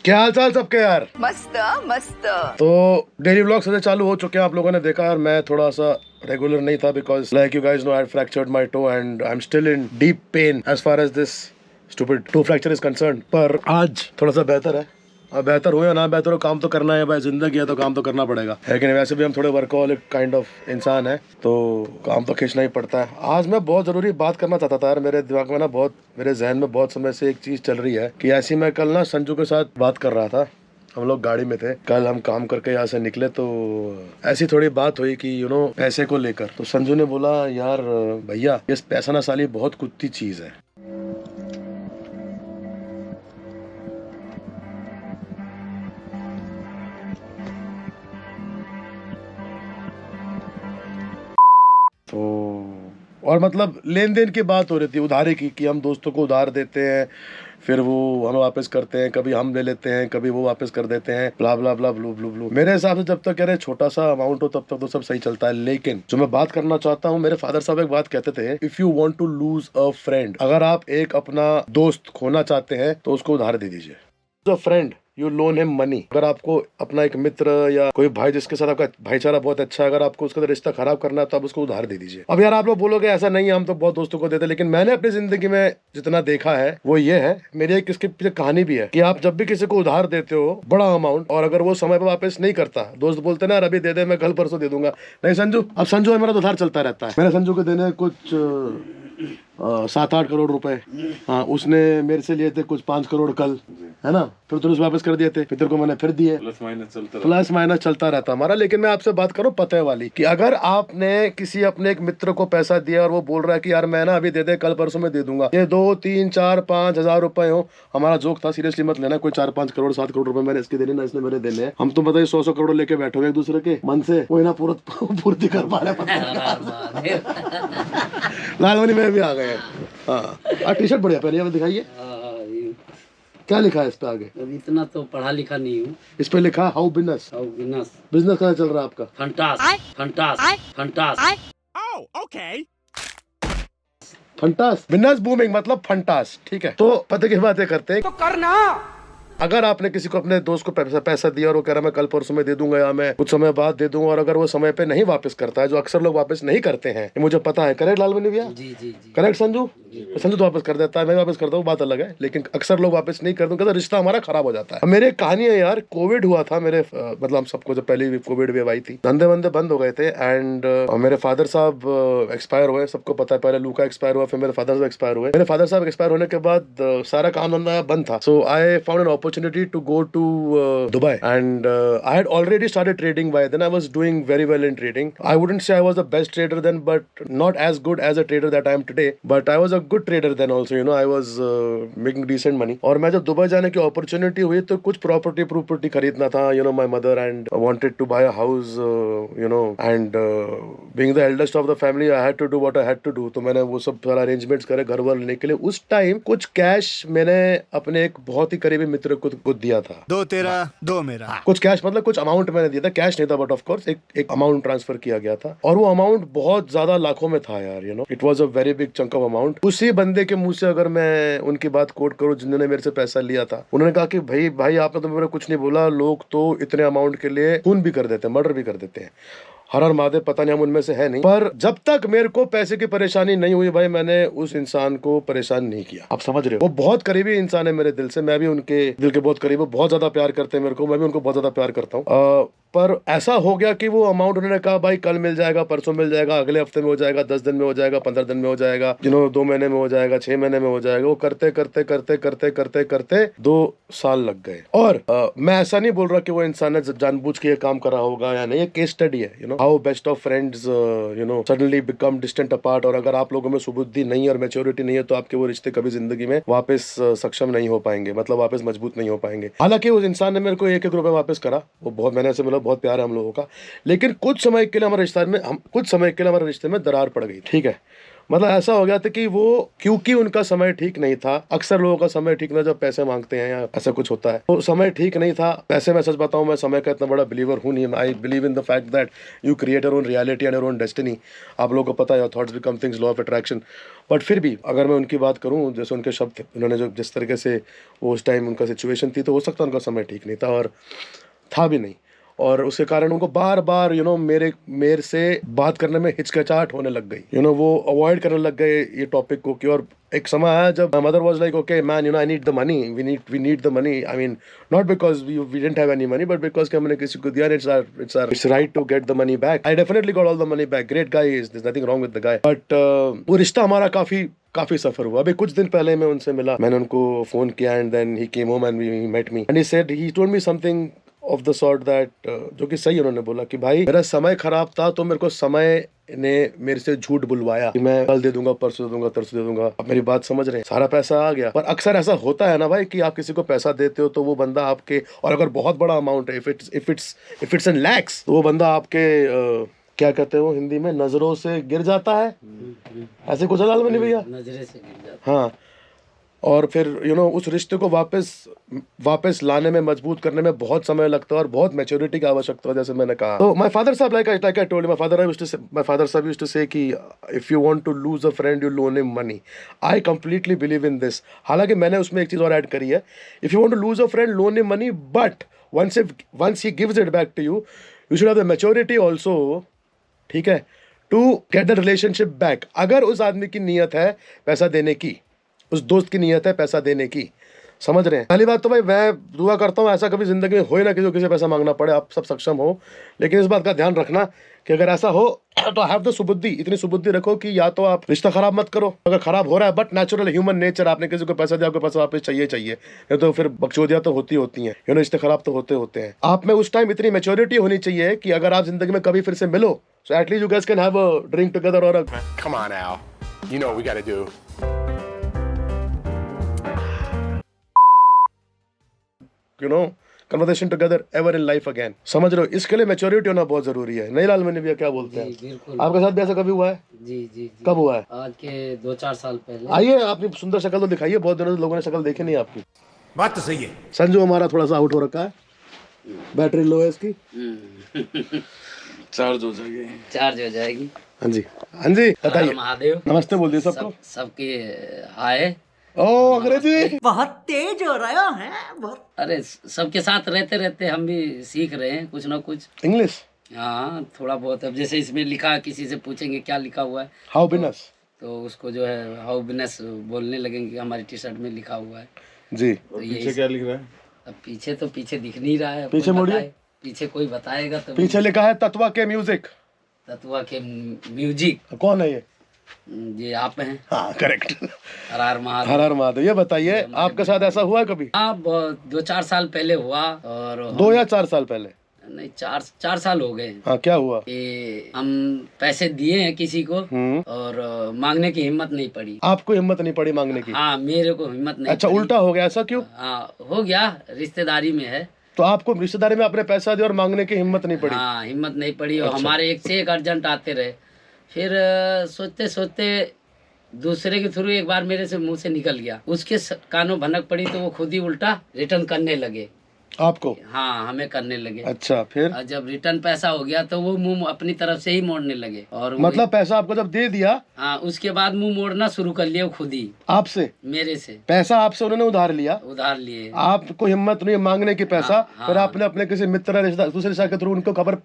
क्या हाल चाल सबके यार। मस्त मस्त। तो डेली व्लॉग से चालू हो चुके हैं, आप लोगों ने देखा यार। मैं थोड़ा सा रेगुलर नहीं था because like you guys know I had fractured my toe and I am still in deep pain as far as this stupid toe fracture is concern. पर आज थोड़ा सा बेहतर है। अब बेहतर हो या ना बेहतर हो, काम तो करना है भाई, जिंदगी है तो काम तो करना पड़ेगा, है कि नहीं। वैसे भी हम थोड़े वर्कहोलिक काइंड ऑफ इंसान है, तो काम तो खींचना ही पड़ता है। आज मैं बहुत ज़रूरी बात करना चाहता था यार। मेरे दिमाग में ना बहुत, मेरे जहन में बहुत समय से एक चीज़ चल रही है कि ऐसी मैं कल ना संजू के साथ बात कर रहा था। हम लोग गाड़ी में थे, कल हम काम करके यहाँ से निकले तो ऐसी थोड़ी बात हुई कि पैसे को लेकर। तो संजू ने बोला यार भैया ये पैसा ना साली बहुत कुत्ती चीज़ है। तो और मतलब लेन देन की बात हो रही थी, उधारी की, कि हम दोस्तों को उधार देते हैं, फिर वो हमें वापस करते हैं, कभी हम ले लेते हैं, कभी वो वापस कर देते हैं, ब्ला ब्ला ब्ला ब्लू ब्लू ब्लू। मेरे हिसाब से जब तक यार छोटा सा अमाउंट हो तब तक तो सब सही चलता है। लेकिन जो मैं बात करना चाहता हूँ, मेरे फादर साहब एक बात कहते थे, if you want to lose a friend, अगर आप एक अपना दोस्त खोना चाहते हैं तो उसको उधार दे दीजिए। Friend you loan him money. अगर आपको अपना एक मित्र या कोई भाई जिसके साथ आपका भाईचारा बहुत अच्छा है, अगर आपको उसका रिश्ता खराब करना है तो आप उसको उधार दे दीजिए। अब यार आप लोग बोलोगे ऐसा नहीं है, हम तो बहुत दोस्तों को देते हैं, लेकिन मैंने अपनी जिंदगी में जितना देखा है वो ये है, मेरी एक इसके पीछे कहानी भी है, कि आप जब भी किसी को उधार देते हो बड़ा अमाउंट, और अगर वो समय पर वापस नहीं करता, दोस्त बोलते ना अभी दे दे, मैं कल परसों दे दूंगा, नहीं संजू, अब संजू है मेरा तो उधार चलता रहता है। मेरे संजू को देने कुछ 7-8 करोड़ रुपए, हाँ उसने मेरे से लिए थे कुछ 5 करोड़ कल, है ना, फिर तुरंत वापस कर दिए थे, फिर तेरे को मैंने फिर दिए, प्लस माइनस चलता रहता हमारा। लेकिन मैं आपसे बात करूं पते वाली, कि अगर आपने किसी अपने एक मित्र को पैसा दिया और वो बोल रहा है कि यार मैं ना अभी दे दे, कल परसों में दे दूंगा, ये 2-3-4-5 हजार रुपए हो, हमारा जोक था, सीरियसली मत लेना, कोई 4-5 करोड़ 7 करोड़ रुपए मैंने इसके देने ना इसने मेरे देने हैं, हम तो बताइए 100 करोड़ लेके बैठे हुए एक दूसरे के मन से, वो ना पूर्ति कर पा रहे। लालमनी में भी आ गए। हाँ टी शर्ट बढ़िया पहनी है, दिखाइए क्या लिखा है इस पे आगे। अब इतना तो पढ़ा लिखा नहीं हूँ। इस पे लिखा हाउ बिजनेस। बिजनेस कैसा चल रहा है आपका? फंटास बिजनेस बूमिंग, मतलब फंटास, ठीक है। तो पते की बातें करते हैं तो करना। अगर आपने किसी को, अपने दोस्त को पैसा दिया और वो कह रहा मैं कल परसों में दे दूंगा या मैं कुछ समय बाद दे दूंगा, और अगर वो समय पे नहीं वापस करता है, जो अक्सर लोग वापस नहीं करते हैं, ये मुझे पता है, करेक्ट लालमनी भैया? जी जी जी करेक्ट संजू? संजू तो वापस कर देता है, मैं वापस करता हूँ, बात अलग है, लेकिन अक्सर लोग वापस नहीं करते, कहते रिश्ता हमारा खराब हो जाता है। मेरे कहानी है यार, कोविड हुआ था मेरे, मतलब हम सबको जब पहले कोविड वेव आई थी, धंधे वंधे बंद हो गए थे, एंड मेरे फादर साहब एक्सपायर हुए, सबको पता है, पहले लूका एक्सपायर हुआ, फिर मेरे फादर साहब एक्सपायर हुए। मेरे फादर साहब एक्सपायर होने के बाद सारा काम धंधा बंद था, so I found an opportunity to go to Dubai, and I had already started trading by then. I was doing very well in trading. I wouldn't say I was the best trader then, but not as good as a trader that I am today, but I was a good trader then also, I was making decent money. और मैं जब Dubai जाने की opportunity हुई तो कुछ property खरीदना था, my mother and wanted to buy a house, and being the eldest of the family I had to do what I had to do. तो मैंने वो सब सारा अरेंजमेंट्स करे घर वर लेने के लिए। उस टाइम कुछ कैश मैंने अपने एक बहुत ही करीबी मित्र को दिया था, दो तेरा दो मेरा, कुछ कैश, मतलब कुछ अमाउंट मैंने दिया था, कैश नहीं था बट ऑफ कोर्स एक अमाउंट ट्रांसफर किया गया था, और वो अमाउंट बहुत ज्यादा लाखों में था यार, it was a very big chunk of amount. उसी बंदे के मुंह से अगर मैं उनकी बात कोट करूं जिन्होंने मेरे से पैसा लिया था, उन्होंने कहा कि भाई आपने तो मेरे कुछ नहीं बोला, लोग तो इतने अमाउंट के लिए खून भी कर देते हैं, मर्डर भी कर देते हैं, हर महादेव, पता नहीं हम उनमें से है नहीं, पर जब तक मेरे को पैसे की परेशानी नहीं हुई भाई, मैंने उस इंसान को परेशान नहीं किया। आप समझ रहे हो, वो बहुत करीबी इंसान है मेरे दिल से, मैं भी उनके दिल के बहुत करीब हूँ, बहुत ज्यादा प्यार करते हैं मेरे को, मैं भी उनको बहुत ज्यादा प्यार करता हूँ। पर ऐसा हो गया कि वो अमाउंट उन्होंने कहा भाई कल मिल जाएगा, परसों मिल जाएगा, अगले हफ्ते में हो जाएगा, 10 दिन में हो जाएगा, 15 दिन में हो जाएगा, 2 महीने में हो जाएगा, 6 महीने में हो जाएगा, वो करते करते करते करते करते करते 2 साल लग गए। और मैं ऐसा नहीं बोल रहा कि वो इंसान ने जानबूझ के ये काम करा होगा या नहीं, ये केस स्टडी है, how best of friends suddenly become distant apart. और अगर आप लोगों में सुबुद्धि नहीं और मैच्योरिटी नहीं है तो आपके वो रिश्ते कभी जिंदगी में वापस सक्षम नहीं हो पाएंगे, मतलब वापस मजबूत नहीं हो पाएंगे। हालांकि उस इंसान ने मेरे को 1-1 रुपए वापस करा, वो बहुत, मैंने ऐसे मतलब बहुत प्यार है हम लोगों का, लेकिन कुछ समय के लिए हमारे रिश्ते में दरार पड़ गई, ठीक है। मतलब ऐसा हो गया था कि वो, क्योंकि उनका समय ठीक नहीं था, अक्सर लोगों का समय ठीक ना जब पैसे मांगते हैं या ऐसा कुछ होता है, तो समय ठीक नहीं था। वैसे मैं सच बताऊं, मैं समय का इतना बड़ा बिलीवर हूं नहीं। I believe in the fact that you create your own reality and your own destiny. आप लोगों को पता है, thoughts become things, law of attraction. But फिर भी अगर मैं उनकी बात करूं, जैसे उनके शब्द, उन्होंने जो जिस तरीके से वो उस टाइम उनका सिचुएशन थी, तो हो सकता है उनका समय ठीक नहीं था, और था भी नहीं। और उसके कारण उनको बार बार मेरे से बात करने में हिचकिचाहट होने लग गई। वो अवॉइड करने लग गए ये टॉपिक को। कि और एक समय आया जब mother was like, okay man, I need the money, we need the money. I mean not because we didn't have any money, but because हमने किसी को दिया, it's right to get the money back. I definitely got all the money back, great guy is, there nothing wrong with the guy, but वो रिश्ता हमारा काफी सफर हुआ। अभी कुछ दिन पहले मैं उनसे मिला, मैंने उनको फोन किया, and then he came home and he met me and he said, he told me something of the sort that, जो कि सही उन्होंने बोला कि भाई मेरा समय खराब था, तो मेरे को समय ने मेरे से झूठ बुलवाया कि मैं कल दे दूंगा, परसों दे दूंगा, तरसों दे दूंगा। अब मेरी बात समझ रहे हैं, सारा पैसा आ गया। पर अक्सर ऐसा होता है ना भाई, कि आप किसी को पैसा देते हो तो वो बंदा आपके, और अगर बहुत बड़ा अमाउंट है, इफ इट्स इन लैक्स, तो वो बंदा आपके क्या कहते हो हिंदी में, नजरों से गिर जाता है, ऐसे कुछ लाल बनी भैया, नजरे से गिर जाता हाँ। और फिर उस रिश्ते को वापस लाने में, मजबूत करने में बहुत समय लगता है, और बहुत मैच्योरिटी की आवश्यकता है, जैसे मैंने कहा। तो माय फादर साहब, like I told you, my father साहब यूज्ड टू से कि if you want to lose a friend, you loan him money. I completely believe in this. हालांकि मैंने उसमें एक चीज और ऐड करी है, if you want to lose a friend, loan him money, but once he gives it back to you, you should have the maturity also, ठीक है, to get the relationship back. अगर उस आदमी की नीयत है पैसा देने की, उस दोस्त की नीयत है पैसा देने की, समझ रहे हैं। पहली बात तो भाई मैं दुआ करता हूँ ऐसा कभी जिंदगी में हो ही ना कि जो किसी पैसा मांगना पड़े, आप सब सक्षम हो। लेकिन इस बात का ध्यान रखना कि अगर ऐसा हो तो हैव द सुबुद्धि, इतनी सुबुद्धि रखो कि या तो आप रिश्ता खराब मत करो अगर खराब हो रहा है, बट नेचुरल ह्यूमन नेचर, आपने किसी को पैसा दिया, आपको पैसा वापस चाहिए, नहीं तो फिर बकचोदियां तो होती हैं, रिश्ते खराब तो होते हैं। आप में उस टाइम इतनी मेच्योरिटी होनी चाहिए कि अगर आप जिंदगी में कभी फिर से मिलो, so at least you guys can have a drink together और Come on now. You know what we gotta do. Conversation together ever in life again. समझ रहे हो, इसके लिए मैच्योरिटी होना बहुत जरूरी है। नहीं लाल मैंने भैया क्या बोलते हैं, जी बिल्कुल। आपके साथ भी ऐसा कभी हुआ है? जी जी जी। कब हुआ है? आज के 2-4 साल पहले। आइए, आपने सुंदर शक्ल तो दिखाई है, बहुत दिनों से लोगों ने शक्ल देखी नहीं आपकी। बात तो सही है। संजू हमारा थोड़ा सा आउट हो रखा है, बैटरी लो है इसकी, चार्ज हो जाएगी। चार्ज हो जाएगी। हाँ जी, हाँ जी हर बताइए, महादेव। नमस्ते बोल दिए सबको। सबके हाय। ओ अंग्रेजी बहुत तेज हो रहा है बहुत। अरे सबके साथ रहते रहते हम भी सीख रहे हैं कुछ ना कुछ। इंग्लिश, हाँ थोड़ा बहुत। अब जैसे इसमें लिखा है, किसी से पूछेंगे क्या लिखा हुआ है, हाउ बिजनेस, तो उसको जो है हाउ बिजनेस बोलने लगेंगे कि हमारी टी शर्ट में लिखा हुआ है। जी। तो पीछे क्या लिख रहा है? अब पीछे तो पीछे दिख नहीं रहा है, पीछे कोई मुड़िए। बताए, पीछे कोई बताएगा तो। पीछे लिखा है तत्वा के म्यूजिक। तत्वा के म्यूजिक। कौन है ये आप हैं। हाँ करेक्ट, हर हर महादेव। हर हर महादेव। ये बताइए, आपके साथ ऐसा हुआ है कभी? हाँ 2-4 साल पहले हुआ। और 2 या 4 साल पहले? नहीं 4 साल हो गए हाँ, क्या हुआ? कि हम पैसे दिए हैं किसी को, और मांगने की हिम्मत नहीं पड़ी। आपको हिम्मत नहीं पड़ी मांगने की? हाँ मेरे को हिम्मत नहीं अच्छा, पड़ी। उल्टा हो गया, ऐसा क्यों? हाँ हो गया, रिश्तेदारी में है। तो आपको रिश्तेदारी में अपने पैसा दिया और मांगने की हिम्मत नहीं पड़ी? हाँ हिम्मत नहीं पड़ी। और हमारे एक से एक अर्जेंट आते रहे। फिर सोचते सोचते दूसरे के थ्रू एक बार मेरे से मुंह से निकल गया, उसके कानों भनक पड़ी, तो वो खुद ही उल्टा रिटर्न करने लगे आपको? हाँ हमें करने लगे। अच्छा, फिर? और जब रिटर्न पैसा हो गया तो वो मुंह अपनी तरफ से ही मोड़ने लगे। और मतलब पैसा आपको जब दे दिया, हाँ उसके बाद मुंह मोड़ना शुरू कर लिया खुद ही। आपसे? मेरे से पैसा आपसे उन्होंने उधार लिया, उधार लिए। आपको हिम्मत नहीं है मांगने की पैसा। हाँ, फिर आपने अपने किसी मित्र, रिश्तेदार, दूसरे रिश्तेदार के थ्रू उनको खबर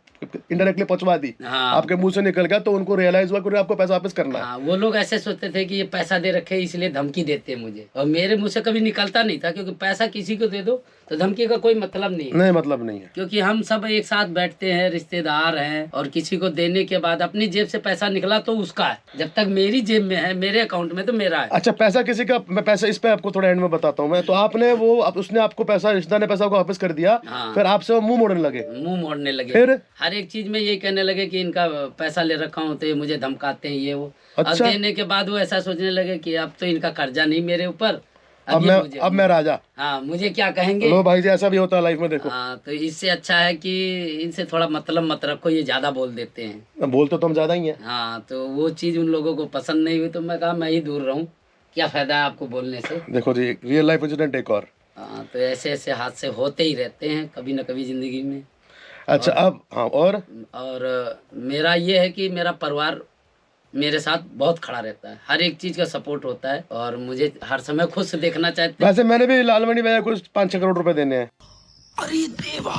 इनडायरेक्टली पहुंचवा दी। हाँ। आपके मुंह से निकल गया, तो उनको रियलाइज हुआ कि आपको पैसा वापस करना है। हाँ वो लोग ऐसे सोचते थे कि ये पैसा दे रखे इसलिए धमकी देते मुझे, और मेरे मुंह से कभी निकलता नहीं था, क्योंकि पैसा किसी को दे दो तो धमकी का कोई मतलब नहीं है। नहीं, मतलब नहीं है, क्योंकि हम सब एक साथ बैठते हैं, रिश्तेदार हैं, और किसी को देने के बाद अपनी जेब से पैसा निकला तो उसका है, जब तक मेरी जेब में है, मेरे अकाउंट में, तो मेरा है। अच्छा, पैसा किसी का, मैं पैसा इस पे आपको थोड़ा एंड में बताता हूँ मैं। तो आपने वो उसने आपको पैसा, रिश्तेदार ने पैसा को वापस कर दिया। हाँ। फिर आपसे वो मुंह मोड़ने लगे? मुंह मोड़ने लगे। फिर? हर एक चीज में यही कहने लगे कि इनका पैसा ले रखा हूँ तो ये मुझे धमकाते हैं, ये वो। अब अच्छा। देने के बाद वो ऐसा सोचने लगे कि अब तो इनका कर्जा नहीं मेरे ऊपर, अब मैं राजा। हाँ, मुझे क्या कहेंगे। लो भाई जी, ऐसा भी होता है लाइफ में, देखो। हाँ, तो इससे अच्छा है कि इनसे थोड़ा मतलब मत रखो, ये ज्यादा बोल देते हैं। बोल तो तुम ज्यादा ही है। हाँ, तो वो चीज उन लोगों को पसंद नहीं हुई, तो मैं कहा मैं ही दूर रहूं, क्या फायदा है आपको बोलने से। देखो जी, रियल लाइफ इंसिडेंट एक और। हाँ, तो ऐसे ऐसे हादसे होते ही रहते हैं कभी न कभी जिंदगी में। अच्छा, अब हाँ, और मेरा ये है कि मेरा परिवार मेरे साथ बहुत खड़ा रहता है, हर एक चीज का सपोर्ट होता है और मुझे हर समय खुश देखना चाहते हैं। वैसे मैंने भी लालमणि भैया को 5-6 करोड़ रुपए देने हैं। अरे देवा।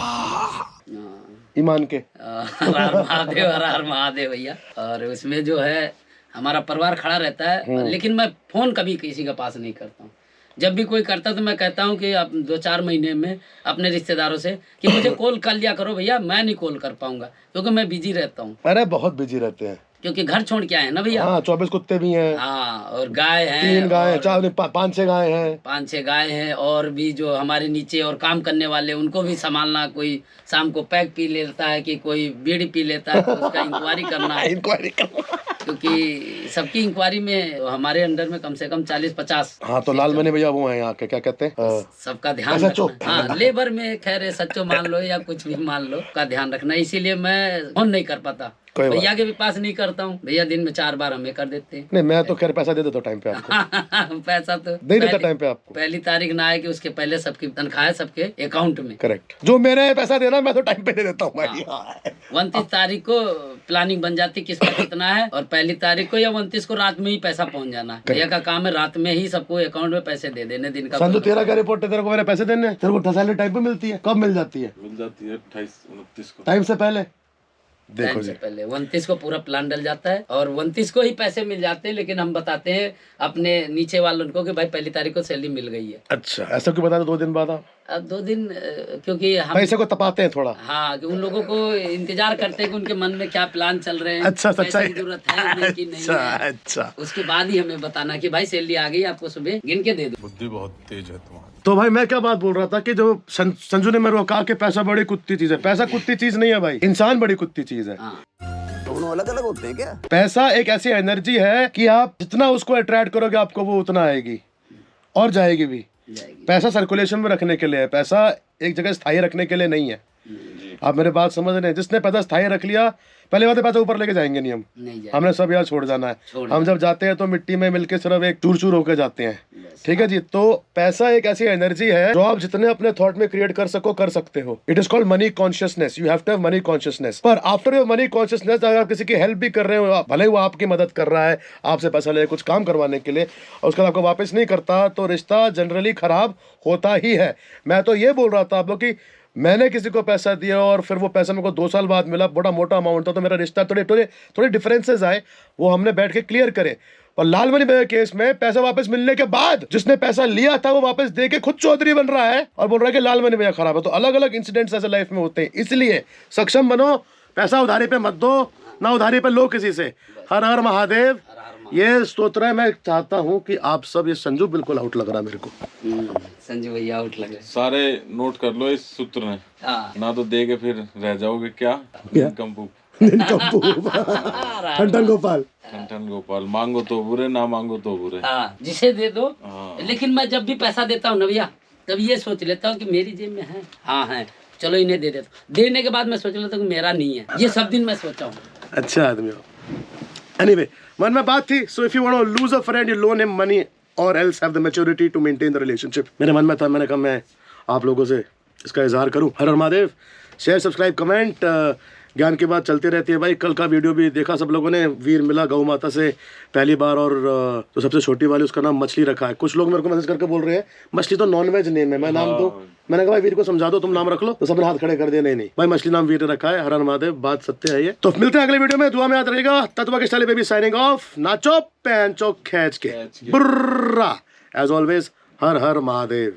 ईमान के। हर हर महादेव, हर हर महादेव भैया। और उसमें जो है हमारा परिवार खड़ा रहता है, लेकिन मैं फोन कभी किसी का पास नहीं करता हूँ। जब भी कोई करता तो मैं कहता हूँ कि आप 2-4 महीने में अपने रिश्तेदारों से कि मुझे कॉल कर लिया करो भैया, मैं नहीं कॉल कर पाऊंगा क्योंकि मैं बिजी रहता हूँ। अरे बहुत बिजी रहते हैं, क्योंकि घर छोड़ के आए हैं ना भैया। हाँ, 24 कुत्ते भी हैं। हाँ, और गाय हैं, 3 गाय, 5-6 गाय हैं। 5-6 गाय हैं, और भी जो हमारे नीचे और काम करने वाले उनको भी संभालना। कोई शाम को पैक पी लेता है कि कोई बीड़ी पी लेता है, तो उसका इंक्वायरी करना है। इंक्वायरी करना, क्योंकि सबकी इंक्वायरी में हमारे अंडर में कम से कम 40-50। हाँ, तो लालमणि भैया वो हैं यहाँ के, क्या कहते हैं, सबका ध्यान SHO। रखना। हाँ, लेबर में खैर SHO मान लो या कुछ भी मान लो, का ध्यान रखना। इसीलिए मैं फोन नहीं कर पाता, भैया के भी पास नहीं करता हूँ। भैया दिन में 4 बार हमें कर देते हैं। नहीं, मैं तो खैर पैसा दे देता टाइम पे आपको। पैसा तो दे देता टाइम पे आपको। पहली तारीख ना आए कि उसके पहले सबकी तनख्वाह है सबके अकाउंट में। करेक्ट, जो मेरे पैसा देना मैं तो टाइम पे दे देता हूँ भाई। 29 तारीख को प्लानिंग बन जाती किसका कितना है, और पहली तारीख को या 29 को रात में ही पैसा पहुंच जाना। भैया का काम है रात में ही सबको अकाउंट में पैसे दे देने। दिन का संजू, तेरा क्या रिपोर्ट है? तेरे को मेरे पैसे देने, तेरे को सैलरी टाइम पे मिलती है? कब मिल जाती है? मिल जाती है 28-29 को, टाइम से पहले। देखो जी, पहले 29 को पूरा प्लान डल जाता है और 29 को ही पैसे मिल जाते हैं। लेकिन हम बताते हैं अपने नीचे वालों को कि भाई पहली तारीख को सैलरी मिल गई है। अच्छा, ऐसा क्यों बता दो 2 दिन बाद आप? अब 2 दिन क्योंकि हम पैसे को तपाते हैं थोड़ा। हाँ, कि उन लोगों को इंतजार करते हैं कि उनके मन में क्या प्लान चल रहे हैं। अच्छा, पैसे सच्चाई। की जरूरत है उन्हें कि नहीं है। अच्छा, उसके बाद ही हमें बताना कि भाई सैलरी आ गई, आपको सुबह गिन के दे दो। बुद्धि बहुत तेज है तुम्हारी। तो भाई मैं क्या बात बोल रहा था कि जो संजू ने मेरे को कहा कि पैसा बड़ी कुत्ती चीज है। पैसा कुत्ती चीज नहीं है भाई, इंसान बड़ी कुत्ती चीज है। हाँ, दोनों अलग अलग होते हैं क्या? पैसा एक ऐसी एनर्जी है कि आप जितना उसको अट्रैक्ट करोगे आपको वो उतना आएगी और जाएगी भी। जाएगी। पैसा सर्कुलेशन में रखने के लिए है, पैसा एक जगह स्थायी रखने के लिए नहीं है। आप मेरे बात समझ रहे हैं? जिसने पैसा स्थायी रख लिया, पहले बात है पैसा ऊपर लेके जाएंगे नहीं हम, नहीं जाएगी। हमने सब यहाँ छोड़ जाना है। हम जब जाते हैं तो मिट्टी में मिलके सिर्फ एक चूर चूर होकर जाते हैं। ठीक है जी, तो पैसा एक ऐसी एनर्जी है जो आप जितने अपने थॉट में क्रिएट कर सको कर सकते हो। It is called money consciousness. You have to have money consciousness. पर आफ्टर योर मनी कॉन्शियसनेस, अगर आप किसी की हेल्प भी कर रहे हो, भले ही वो आपकी मदद कर रहा है, आपसे पैसा ले कुछ काम करवाने के लिए, और उसके बाद आपको वापस नहीं करता, तो रिश्ता जनरली खराब होता ही है। मैं तो ये बोल रहा था आप लोग कि मैंने किसी को पैसा दिया और फिर वो पैसा मेरे को 2 साल बाद मिला, बड़ा मोटा अमाउंट था, तो मेरा रिश्ता थोड़े डिफरेंसेस आए, वो हमने बैठ के क्लियर करे। और लालमणि भैया केस में पैसा वापस मिलने के बाद जिसने पैसा लिया था वो वापस दे के खुद चौधरी बन रहा है और बोल रहा है कि लालमणि भैया खराब है। तो अलग अलग इंसिडेंट्स ऐसे लाइफ में होते हैं, इसलिए सक्षम बनो, पैसा उधारी पे मत दो, ना उधारी पे लो किसी से। हर हर महादेव। ये स्तोत्र है। मैं चाहता हूँ कि आप सब, ये संजू बिल्कुल आउट लग रहा है मेरे को। संजू भैया आउट लगे। सारे नोट कर लो इस सूत्र में, हाँ। ना तो दे के फिर रह जाओगे क्या? निकम्पू। ठंडन गोपाल। ठन गोपाल। मांगो तो बुरे, ना मांगो तो बुरे। हाँ, जिसे दे दो। हाँ। लेकिन मैं जब भी पैसा देता हूँ ना भैया, तब ये सोच लेता हूँ कि मेरी जेब में है, हाँ है, चलो इन्हें दे देता हूँ। देने के बाद मैं सोच लेता हूँ कि मेरा नहीं है। ये सब दिन मैं सोचा हूँ। अच्छा आदमी हो। एनीवे, मन में बात थी, so if you want to lose a friend, you loan him money और else have the maturity to maintain the relationship. मेरे मन में था, मैंने कहा मैं आप लोगों से इसका इजहार करूं। हर हर महादेव। शेयर, सब्सक्राइब, कमेंट, ज्ञान की बात चलती रहती है भाई। कल का वीडियो भी देखा सब लोगों ने, वीर मिला गौ माता से पहली बार, और जो सबसे छोटी वाली उसका नाम मछली रखा है। कुछ लोग मेरे को मैसेज करके बोल रहे हैं मछली तो नॉनवेज नेम है, मैं नाम दूं? मैंने कहा भाई वीर को समझा दो, तुम नाम रख लो। तो सबने हाथ खड़े कर दिए, नहीं भाई मछली नाम वीर ने रखा है। हर हर महादेव, बात सत्य है ये। तो मिलते हैं अगले वीडियो में, दुआ में याद रहेगा। तत्वा के स्टाइल बेबी साइनिंग ऑफ। नाचो पैंचो खैच के बुर्रा। एज ऑलवेज, हर हर महादेव।